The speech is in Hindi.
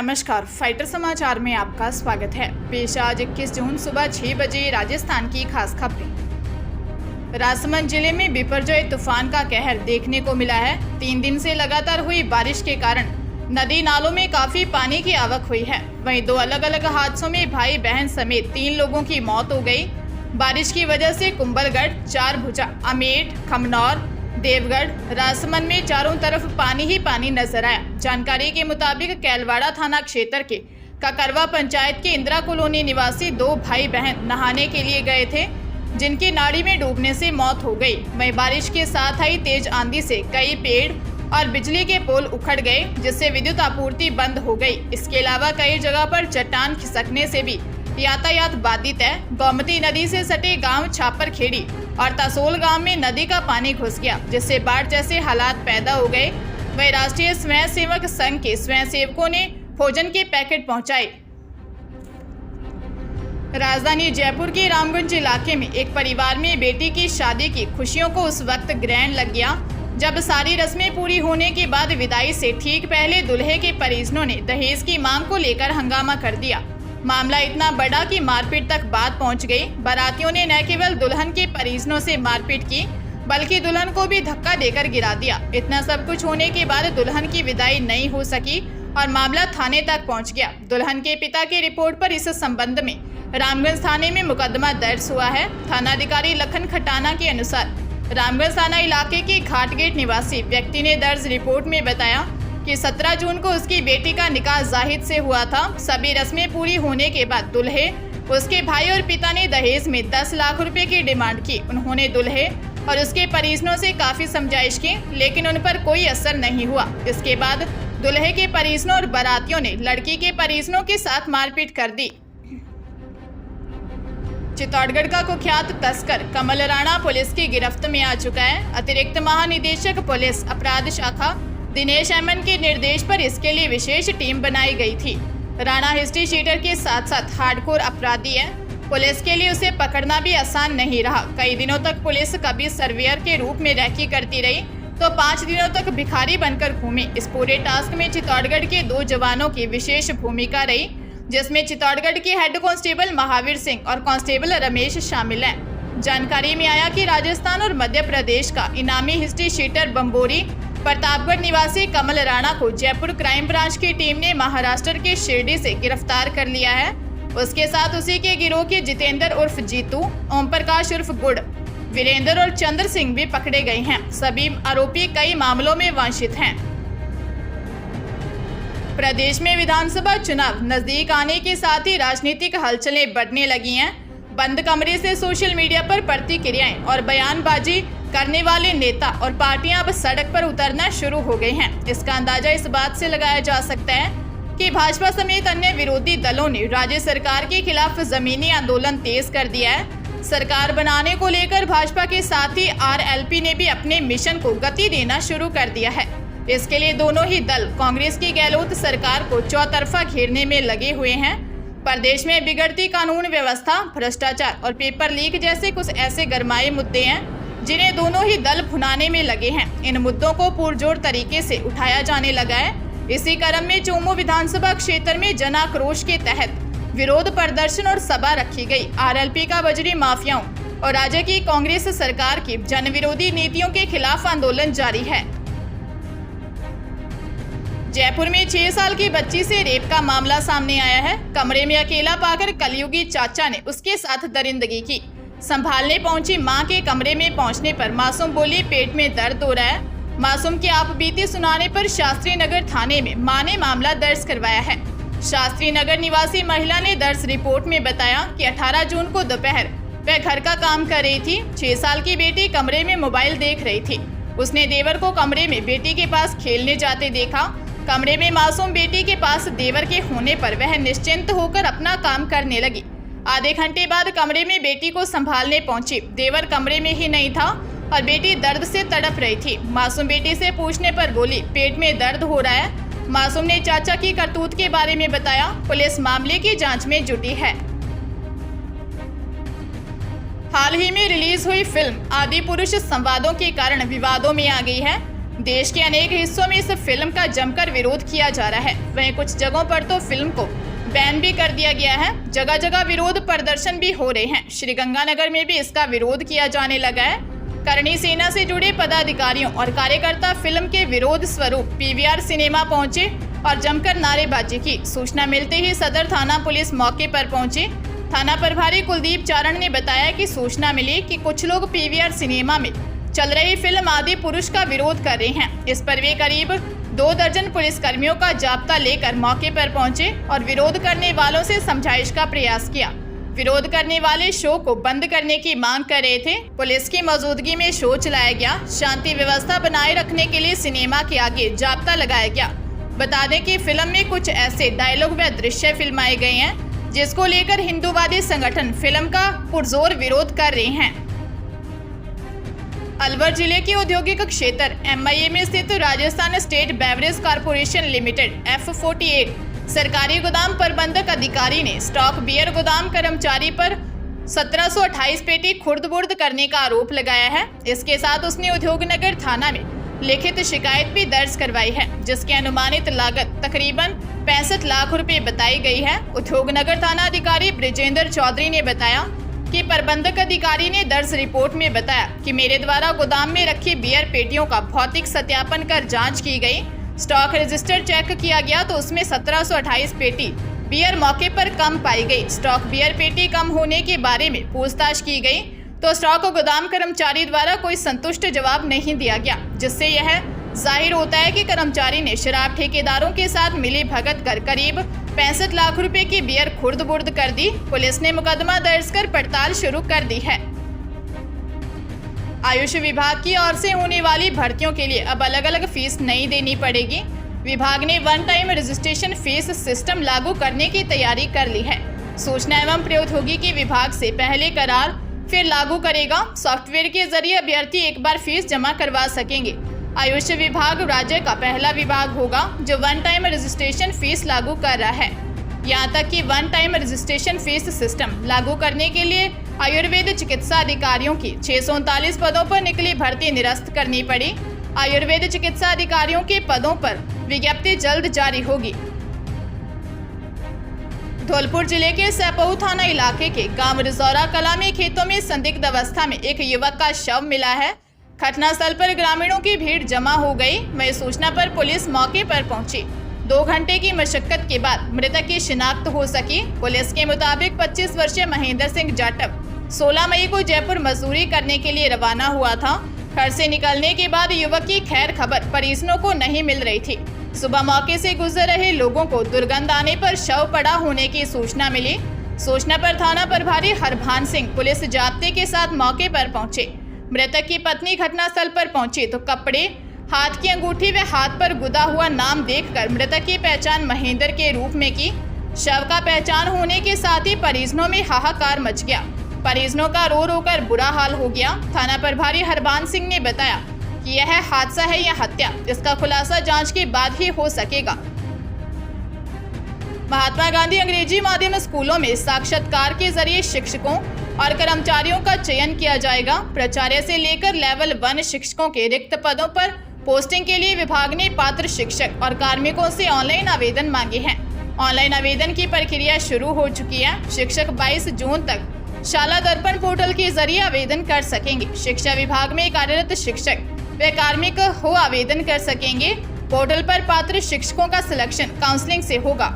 नमस्कार, फाइटर समाचार में आपका स्वागत है। पेश आज 21 जून सुबह 6 बजे राजस्थान की खास खबरें। राजसमंद जिले में बिपरजॉय तूफान का कहर देखने को मिला है। 3 दिन से लगातार हुई बारिश के कारण नदी नालों में काफी पानी की आवक हुई है। वहीं 2 अलग अलग हादसों में भाई बहन समेत 3 लोगों की मौत हो गई। बारिश की वजह से कुंभलगढ़, चारभुजा, अमेठ, खमनौर, देवगढ़, राजसमंद में चारों तरफ पानी ही पानी नजर आया। जानकारी के मुताबिक कैलवाड़ा थाना क्षेत्र के ककरवा पंचायत के इंदिरा कॉलोनी निवासी 2 भाई बहन नहाने के लिए गए थे, जिनकी नाली में डूबने से मौत हो गई। वहीं बारिश के साथ आई तेज आंधी से कई पेड़ और बिजली के पोल उखड़ गए, जिससे विद्युत आपूर्ति बंद हो गई। इसके अलावा कई जगह पर चट्टान खिसकने से भी यातायात बाधित है। गोमती नदी से सटे गांव छापरखेड़ी और तसोल गांव में नदी का पानी घुस गया, जिससे बाढ़ जैसे हालात पैदा हो गए। वहीं राष्ट्रीय स्वयंसेवक संघ के स्वयंसेवकों ने भोजन के पैकेट पहुंचाए। राजधानी जयपुर के रामगंज इलाके में एक परिवार में बेटी की शादी की खुशियों को उस वक्त ग्रहण लग गया जब सारी रस्में पूरी होने के बाद विदाई से ठीक पहले दूल्हे के परिजनों ने दहेज की मांग को लेकर हंगामा कर दिया। मामला इतना बड़ा कि मारपीट तक बात पहुंच गई। बारातियों ने न केवल दुल्हन के परिजनों से मारपीट की, बल्कि दुल्हन को भी धक्का देकर गिरा दिया। इतना सब कुछ होने के बाद दुल्हन की विदाई नहीं हो सकी और मामला थाने तक पहुंच गया। दुल्हन के पिता की रिपोर्ट पर इस संबंध में रामगंज थाने में मुकदमा दर्ज हुआ है। थानाधिकारी लखन खटाना के अनुसार रामगंज थाना इलाके के घाटगेट निवासी व्यक्ति ने दर्ज रिपोर्ट में बताया कि 17 जून को उसकी बेटी का निकाह जाहिद से हुआ था। सभी रस्में पूरी होने के बाद दूल्हे, उसके भाई और पिता ने दहेज में 10 लाख रुपए की डिमांड की। उन्होंने दूल्हे और उसके परिजनों से काफी समझाइश की, लेकिन उन पर कोई असर नहीं हुआ। इसके बाद दूल्हे के परिजनों और बारातियों ने लड़की के परिजनों के साथ मारपीट कर दी। चित्तौड़गढ़ का कुख्यात तस्कर कमल राणा पुलिस की गिरफ्त में आ चुका है। अतिरिक्त महानिदेशक पुलिस अपराध शाखा दिनेश एमएन के निर्देश पर इसके लिए विशेष टीम बनाई गई थी। राणा हिस्ट्री शीटर के साथ साथ हार्डकोर अपराधी है। पुलिस के लिए उसे पकड़ना भी आसान नहीं रहा। कई दिनों तक पुलिस कभी सर्वेयर के रूप में रैकी करती रही तो 5 दिनों तक भिखारी बनकर घूमी। इस पूरे टास्क में चित्तौड़गढ़ के 2 जवानों की विशेष भूमिका रही, जिसमें चित्तौड़गढ़ के हेड कांस्टेबल महावीर सिंह और कांस्टेबल रमेश शामिल हैं। जानकारी में आया कि राजस्थान और मध्य प्रदेश का इनामी हिस्ट्री शीटर बम्बोरी प्रतापगढ़ निवासी कमल राणा को जयपुर क्राइम ब्रांच की टीम ने महाराष्ट्र के शिरडी से गिरफ्तार कर लिया है। उसके साथ उसी के गिरोह के जितेंद्र उर्फ जीतू, ओम प्रकाश उर्फ गुड़, वीरेंद्र और चंद्र सिंह भी पकड़े गए हैं। सभी आरोपी कई मामलों में वांछित हैं। प्रदेश में विधानसभा चुनाव नजदीक आने के साथ ही राजनीतिक हलचलें बढ़ने लगी हैं। बंद कमरे से सोशल मीडिया पर प्रतिक्रियाएं और बयानबाजी करने वाले नेता और पार्टियां अब सड़क पर उतरना शुरू हो गए हैं। इसका अंदाजा इस बात से लगाया जा सकता है कि भाजपा समेत अन्य विरोधी दलों ने राज्य सरकार के खिलाफ जमीनी आंदोलन तेज कर दिया है। सरकार बनाने को लेकर भाजपा के साथ ही आरएलपी ने भी अपने मिशन को गति देना शुरू कर दिया है। इसके लिए दोनों ही दल कांग्रेस की गहलोत सरकार को चौतरफा घेरने में लगे हुए हैं। प्रदेश में बिगड़ती कानून व्यवस्था, भ्रष्टाचार और पेपर लीक जैसे कुछ ऐसे गरमाए मुद्दे हैं जिन्हें दोनों ही दल भुनाने में लगे हैं। इन मुद्दों को पुरजोर तरीके से उठाया जाने लगा है। इसी क्रम में चोमू विधानसभा क्षेत्र में जन आक्रोश के तहत विरोध प्रदर्शन और सभा रखी गई। आरएलपी का बजरी माफियाओं और राज्य की कांग्रेस सरकार की जन विरोधी नीतियों के खिलाफ आंदोलन जारी है। जयपुर में 6 साल की बच्ची से रेप का मामला सामने आया है। कमरे में अकेला पाकर कलयुगी चाचा ने उसके साथ दरिंदगी की। संभालने पहुंची मां के कमरे में पहुंचने पर मासूम बोली, पेट में दर्द हो रहा है। मासूम की आपबीती सुनाने पर शास्त्री नगर थाने में मां ने मामला दर्ज करवाया है। शास्त्री नगर निवासी महिला ने दर्ज रिपोर्ट में बताया कि 18 जून को दोपहर वह घर का काम कर रही थी। 6 साल की बेटी कमरे में मोबाइल देख रही थी। उसने देवर को कमरे में बेटी के पास खेलने जाते देखा। कमरे में मासूम बेटी के पास देवर के होने पर वह निश्चिंत होकर अपना काम करने लगी। आधे घंटे बाद कमरे में बेटी को संभालने पहुंची। देवर कमरे में ही नहीं था और बेटी दर्द से तड़प रही थी। मासूम बेटी से पूछने पर बोली, पेट में दर्द हो रहा है। मासूम ने चाचा की करतूत के बारे में बताया। पुलिस मामले की जांच में जुटी है। हाल ही में रिलीज हुई फिल्म आदि पुरुष संवादों के कारण विवादों में आ गई है। देश के अनेक हिस्सों में इस फिल्म का जमकर विरोध किया जा रहा है। वहीं कुछ जगहों पर तो फिल्म को बैन भी कर दिया गया है। जगह जगह विरोध प्रदर्शन भी हो रहे हैं। श्रीगंगानगर में भी इसका विरोध किया जाने लगा है। करणी सेना से जुड़े पदाधिकारियों और कार्यकर्ता फिल्म के विरोध स्वरूप पीवीआर सिनेमा पहुंचे और जमकर नारेबाजी की। सूचना मिलते ही सदर थाना पुलिस मौके पर पहुंची। थाना प्रभारी कुलदीप चारण ने बताया कि सूचना मिली कि कुछ लोग पीवीआर सिनेमा में चल रही फिल्म आदि पुरुष का विरोध कर रहे हैं। इस पर वे करीब 2 दर्जन पुलिसकर्मियों का जाब्ता लेकर मौके पर पहुंचे और विरोध करने वालों से समझाइश का प्रयास किया। विरोध करने वाले शो को बंद करने की मांग कर रहे थे। पुलिस की मौजूदगी में शो चलाया गया। शांति व्यवस्था बनाए रखने के लिए सिनेमा के आगे जाब्ता लगाया गया। बता दें कि फिल्म में कुछ ऐसे डायलॉग व दृश्य फिल्माए गए हैं जिसको लेकर हिंदूवादी संगठन फिल्म का पुरजोर विरोध कर रहे हैं। अलवर जिले के औद्योगिक क्षेत्र MIA में स्थित Rajasthan state beverage corporation limited F48 सरकारी गोदाम प्रबंधक अधिकारी ने स्टॉक बियर गोदाम कर्मचारी पर 1728 पेटी खुर्द-बुर्द करने का आरोप लगाया है। इसके साथ उसने उद्योगनगर थाना में लिखित शिकायत भी दर्ज करवाई है, जिसकी अनुमानित लागत तकरीबन 65 लाख रुपए बताई गई है। उद्योगनगर थाना अधिकारी ब्रिजेंद्र चौधरी ने बताया कि प्रबंधक अधिकारी ने दर्ज रिपोर्ट में बताया कि मेरे द्वारा गोदाम में रखी बियर पेटियों का भौतिक सत्यापन कर जांच की गई। स्टॉक रजिस्टर चेक किया गया तो उसमें 1728 पेटी बियर मौके पर कम पाई गई। स्टॉक बियर पेटी कम होने के बारे में पूछताछ की गई तो स्टॉक गोदाम कर्मचारी द्वारा कोई संतुष्ट जवाब नहीं दिया गया, जिससे यह जाहिर होता है कि कर्मचारी ने शराब ठेकेदारों के साथ मिली भगत कर करीब 65 लाख रुपए की बियर खुर्द-बुर्द कर दी। पुलिस ने मुकदमा दर्ज कर पड़ताल शुरू कर दी है। आयुष विभाग की ओर से होने वाली भर्तियों के लिए अब अलग अलग फीस नहीं देनी पड़ेगी। विभाग ने one time registration fees system लागू करने की तैयारी कर ली है। सूचना एवं प्रौद्योगिकी विभाग से पहले करार फिर लागू करेगा। सॉफ्टवेयर के जरिए अभ्यर्थी एक बार फीस जमा करवा सकेंगे। आयुष विभाग राज्य का पहला विभाग होगा जो वन टाइम रजिस्ट्रेशन फीस लागू कर रहा है। यहाँ तक कि one time registration fees system लागू करने के लिए आयुर्वेद चिकित्सा अधिकारियों की 639 पदों पर निकली भर्ती निरस्त करनी पड़ी। आयुर्वेद चिकित्सा अधिकारियों के पदों पर विज्ञप्ति जल्द जारी होगी। धौलपुर जिले के सैपऊ थाना इलाके के गांव रिजौरा कला में खेतों में संदिग्ध अवस्था में एक युवक का शव मिला है। घटनास्थल पर ग्रामीणों की भीड़ जमा हो गई। वहीं सूचना पर पुलिस मौके पर पहुंची। 2 घंटे की मशक्कत के बाद मृतक की शिनाख्त हो सकी। पुलिस के मुताबिक 25 वर्षीय महेंद्र सिंह जाटव 16 मई को जयपुर मजदूरी करने के लिए रवाना हुआ था। घर से निकलने के बाद युवक की खैर खबर परिजनों को नहीं मिल रही थी। सुबह मौके से गुजर रहे लोगों को दुर्गंध आने पर शव पड़ा होने की सूचना मिली। सूचना पर थाना प्रभारी हरभान सिंह पुलिस जाब्ते के साथ मौके पर पहुंचे। मृतक की पत्नी घटनास्थल पर पहुंची तो कपड़े, हाथ की अंगूठी व हाथ पर गुदा हुआ नाम देखकर मृतक की पहचान महेंद्र के रूप में की। शव का पहचान होने के साथ ही परिजनों में हाहाकार मच गया। परिजनों का रो रो कर बुरा हाल हो गया। थाना प्रभारी हरभान सिंह ने बताया कि यह हादसा है या हत्या, इसका खुलासा जांच के बाद ही हो सकेगा। महात्मा गांधी अंग्रेजी माध्यम स्कूलों में साक्षात्कार के जरिए शिक्षकों और कर्मचारियों का चयन किया जाएगा। प्राचार्य से लेकर लेवल 1 शिक्षकों के रिक्त पदों पर पोस्टिंग के लिए विभाग ने पात्र शिक्षक और कार्मिकों से ऑनलाइन आवेदन मांगे हैं। ऑनलाइन आवेदन की प्रक्रिया शुरू हो चुकी है। शिक्षक 22 जून तक शाला दर्पण पोर्टल के जरिए आवेदन कर सकेंगे। शिक्षा विभाग में कार्यरत शिक्षक वे कार्मिक हो आवेदन कर सकेंगे। पोर्टल पर पात्र शिक्षकों का सिलेक्शन काउंसलिंग से होगा।